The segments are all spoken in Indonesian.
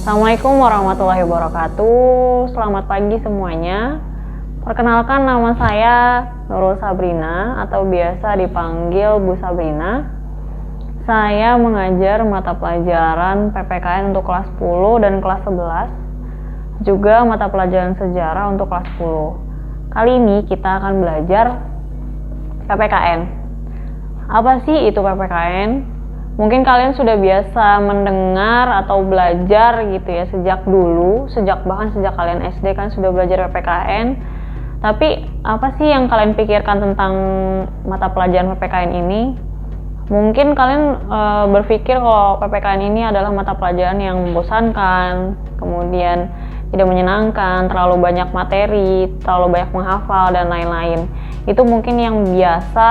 Assalamualaikum warahmatullahi wabarakatuh. Selamat pagi semuanya. Perkenalkan, nama saya Nurul Sabrina atau biasa dipanggil Bu Sabrina. Saya mengajar mata pelajaran PPKN untuk kelas 10 dan kelas 11, juga mata pelajaran sejarah untuk kelas 10. Kali ini kita akan belajar PPKN. Apa sih itu PPKN? Mungkin kalian sudah biasa mendengar atau belajar gitu ya sejak dulu, bahkan sejak kalian SD kan sudah belajar PPKN. Tapi apa sih yang kalian pikirkan tentang mata pelajaran PPKN ini? Mungkin kalian berpikir kalau PPKN ini adalah mata pelajaran yang membosankan, kemudian tidak menyenangkan, terlalu banyak materi, terlalu banyak menghafal dan lain-lain. Itu mungkin yang biasa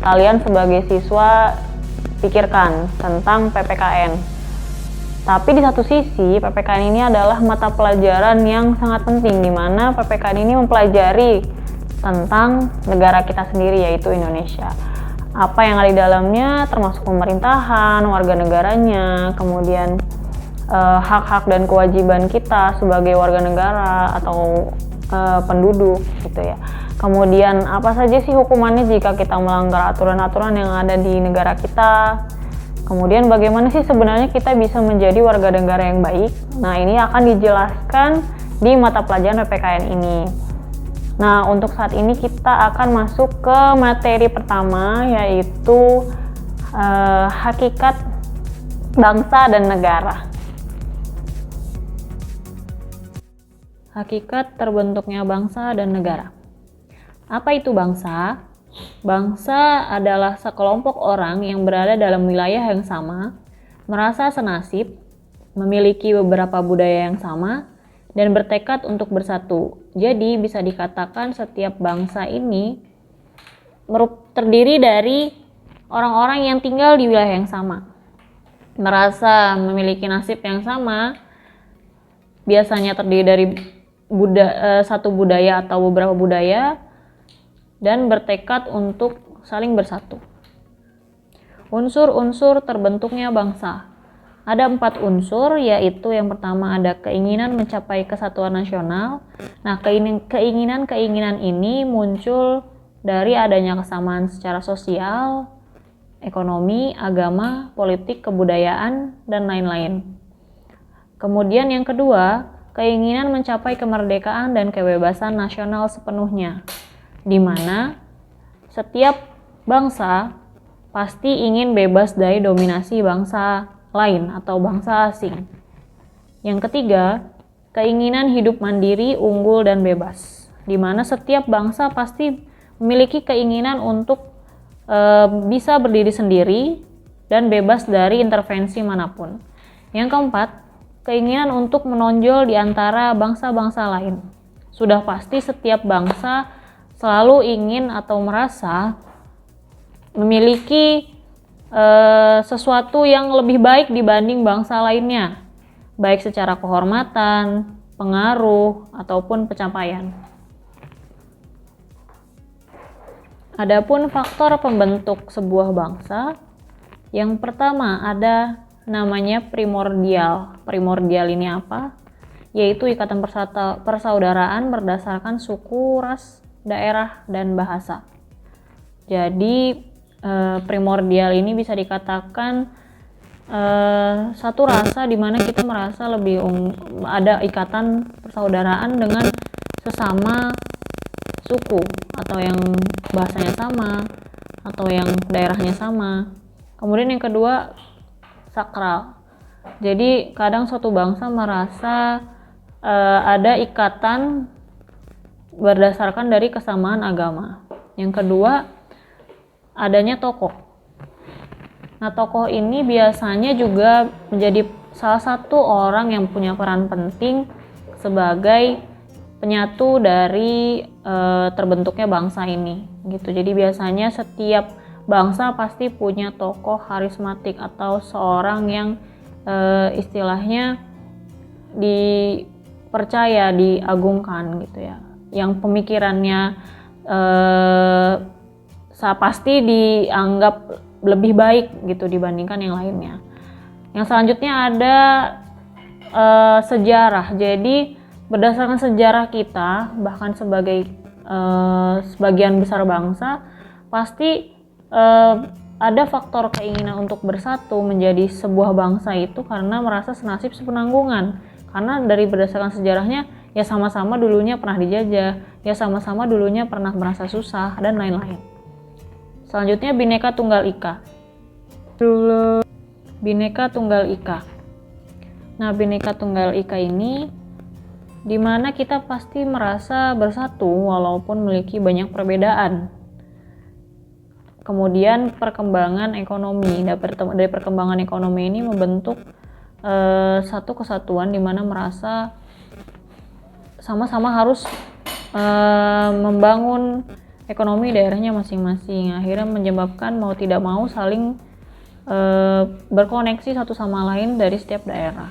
kalian sebagai siswa pikirkan tentang PPKN. Tapi di satu sisi, PPKN ini adalah mata pelajaran yang sangat penting, di mana PPKN ini mempelajari tentang negara kita sendiri, yaitu Indonesia. Apa yang ada di dalamnya, termasuk pemerintahan, warga negaranya, kemudian hak-hak dan kewajiban kita sebagai warga negara atau penduduk gitu ya. Kemudian apa saja sih hukumannya jika kita melanggar aturan-aturan yang ada di negara kita. Kemudian bagaimana sih sebenarnya kita bisa menjadi warga negara yang baik. Nah, ini akan dijelaskan di mata pelajaran PPKN ini. Nah, untuk saat ini kita akan masuk ke materi pertama, yaitu hakikat bangsa dan negara. Hakikat terbentuknya bangsa dan negara. Apa itu bangsa? Bangsa adalah sekelompok orang yang berada dalam wilayah yang sama, merasa senasib, memiliki beberapa budaya yang sama, dan bertekad untuk bersatu. Jadi bisa dikatakan setiap bangsa ini terdiri dari orang-orang yang tinggal di wilayah yang sama, merasa memiliki nasib yang sama, biasanya terdiri dari satu budaya atau beberapa budaya, dan bertekad untuk saling bersatu. Unsur-unsur terbentuknya bangsa. Ada 4 unsur, yaitu yang pertama ada keinginan mencapai kesatuan nasional. Nah, keinginan ini muncul dari adanya kesamaan secara sosial, ekonomi, agama, politik, kebudayaan, dan lain-lain. Kemudian yang kedua, keinginan mencapai kemerdekaan dan kebebasan nasional sepenuhnya, di mana setiap bangsa pasti ingin bebas dari dominasi bangsa lain atau bangsa asing. Yang ketiga, keinginan hidup mandiri, unggul, dan bebas, di mana setiap bangsa pasti memiliki keinginan untuk bisa berdiri sendiri dan bebas dari intervensi manapun. Yang keempat, keinginan untuk menonjol di antara bangsa-bangsa lain. Sudah pasti setiap bangsa selalu ingin atau merasa memiliki sesuatu yang lebih baik dibanding bangsa lainnya, baik secara kehormatan, pengaruh, ataupun pencapaian. Adapun faktor pembentuk sebuah bangsa, yang pertama ada namanya primordial. Primordial ini apa? Yaitu ikatan persaudaraan berdasarkan suku, ras, daerah, dan bahasa. Jadi primordial ini bisa dikatakan satu rasa di mana kita merasa lebih ada ikatan persaudaraan dengan sesama suku, atau yang bahasanya sama, atau yang daerahnya sama. Kemudian yang kedua, sakral. Jadi kadang suatu bangsa merasa ada ikatan berdasarkan dari kesamaan agama. Yang kedua, adanya tokoh. Nah, tokoh ini biasanya juga menjadi salah satu orang yang punya peran penting sebagai penyatu dari terbentuknya bangsa ini, gitu. Jadi biasanya setiap bangsa pasti punya tokoh karismatik atau seorang yang istilahnya dipercaya, diagungkan gitu ya, yang pemikirannya pasti dianggap lebih baik gitu dibandingkan yang lainnya. Yang selanjutnya ada sejarah. Jadi berdasarkan sejarah kita, bahkan sebagai sebagian besar bangsa, pasti ada faktor keinginan untuk bersatu menjadi sebuah bangsa itu karena merasa senasib sepenanggungan. Karena dari berdasarkan sejarahnya, ya sama-sama dulunya pernah dijajah, ya sama-sama dulunya pernah merasa susah, dan lain-lain. Selanjutnya Bhinneka Tunggal Ika. Bhinneka Tunggal Ika. Nah, Bhinneka Tunggal Ika ini dimana kita pasti merasa bersatu walaupun memiliki banyak perbedaan. Kemudian perkembangan ekonomi, dari perkembangan ekonomi ini membentuk satu kesatuan di mana merasa sama-sama harus membangun ekonomi daerahnya masing-masing. Akhirnya menyebabkan mau tidak mau saling berkoneksi satu sama lain dari setiap daerah.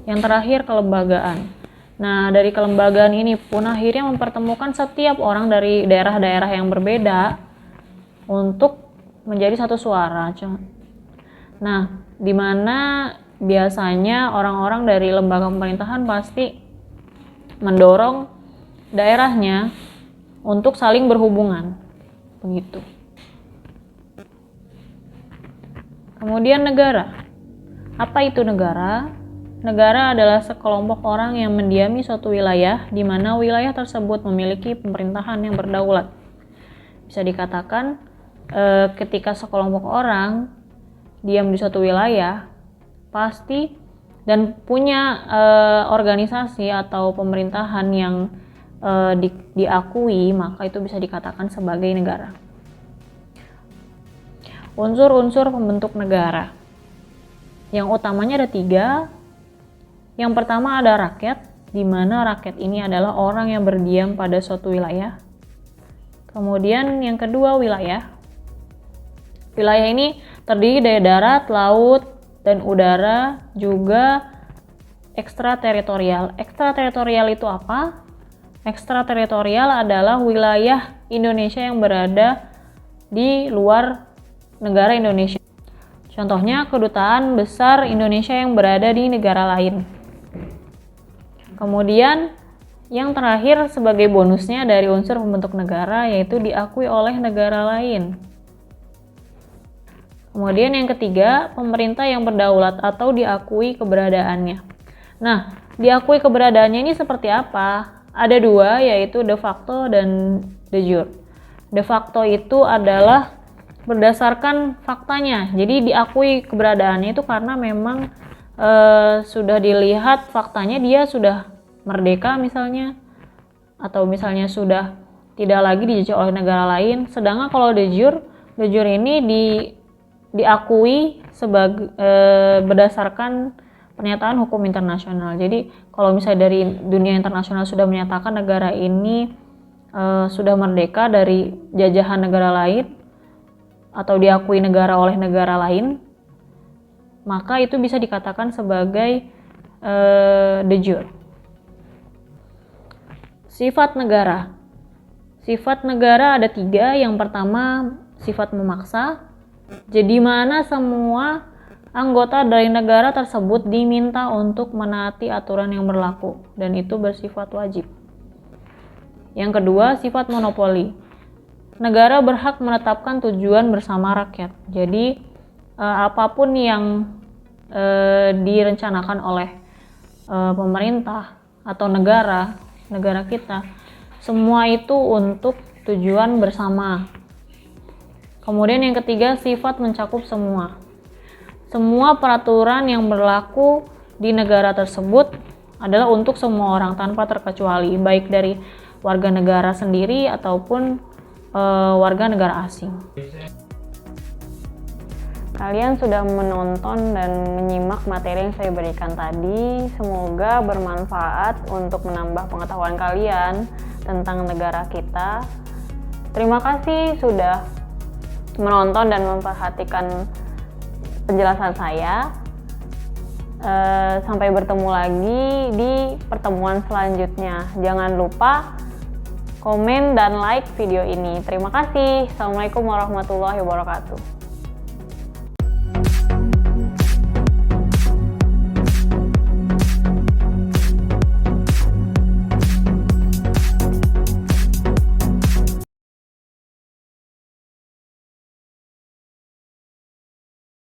Yang terakhir, kelembagaan. Nah, dari kelembagaan ini pun akhirnya mempertemukan setiap orang dari daerah-daerah yang berbeda untuk menjadi satu suara. Nah, di mana biasanya orang-orang dari lembaga pemerintahan pasti mendorong daerahnya untuk saling berhubungan. Begitu. Kemudian negara. Apa itu negara? Negara adalah sekelompok orang yang mendiami suatu wilayah di mana wilayah tersebut memiliki pemerintahan yang berdaulat. Bisa dikatakan ketika sekelompok orang diam di suatu wilayah pasti dan punya organisasi atau pemerintahan yang diakui, maka itu bisa dikatakan sebagai negara. Unsur-unsur pembentuk negara. Yang utamanya ada 3. Yang pertama ada rakyat, di mana rakyat ini adalah orang yang berdiam pada suatu wilayah. Kemudian yang kedua wilayah. Wilayah ini terdiri dari darat, laut, dan udara, juga ekstrateritorial. Ekstrateritorial itu apa? Ekstrateritorial adalah wilayah Indonesia yang berada di luar negara Indonesia. Contohnya kedutaan besar Indonesia yang berada di negara lain. Kemudian yang terakhir sebagai bonusnya dari unsur pembentuk negara yaitu diakui oleh negara lain. Kemudian yang ketiga, pemerintah yang berdaulat atau diakui keberadaannya. Nah, diakui keberadaannya ini seperti apa? Ada 2, yaitu de facto dan de jure. De facto itu adalah berdasarkan faktanya. Jadi diakui keberadaannya itu karena memang sudah dilihat faktanya dia sudah merdeka misalnya, atau misalnya sudah tidak lagi dijajah oleh negara lain. Sedangkan kalau de jure ini diakui sebagai berdasarkan pernyataan hukum internasional. Jadi kalau misalnya dari dunia internasional sudah menyatakan negara ini sudah merdeka dari jajahan negara lain atau diakui negara oleh negara lain, maka itu bisa dikatakan sebagai de jure. Sifat negara. Sifat negara ada 3. Yang pertama sifat memaksa. Jadi mana semua anggota dari negara tersebut diminta untuk menaati aturan yang berlaku dan itu bersifat wajib. Yang kedua, sifat monopoli. Negara berhak menetapkan tujuan bersama rakyat. Jadi apapun yang direncanakan oleh pemerintah atau negara kita, semua itu untuk tujuan bersama. Kemudian yang ketiga, sifat mencakup semua. Semua peraturan yang berlaku di negara tersebut adalah untuk semua orang tanpa terkecuali, baik dari warga negara sendiri ataupun warga negara asing. Kalian sudah menonton dan menyimak materi yang saya berikan tadi. Semoga bermanfaat untuk menambah pengetahuan kalian tentang negara kita. Terima kasih sudah menonton dan memperhatikan penjelasan saya. Sampai bertemu lagi di pertemuan selanjutnya. Jangan lupa komen dan like video ini. Terima kasih. Assalamualaikum warahmatullahi wabarakatuh.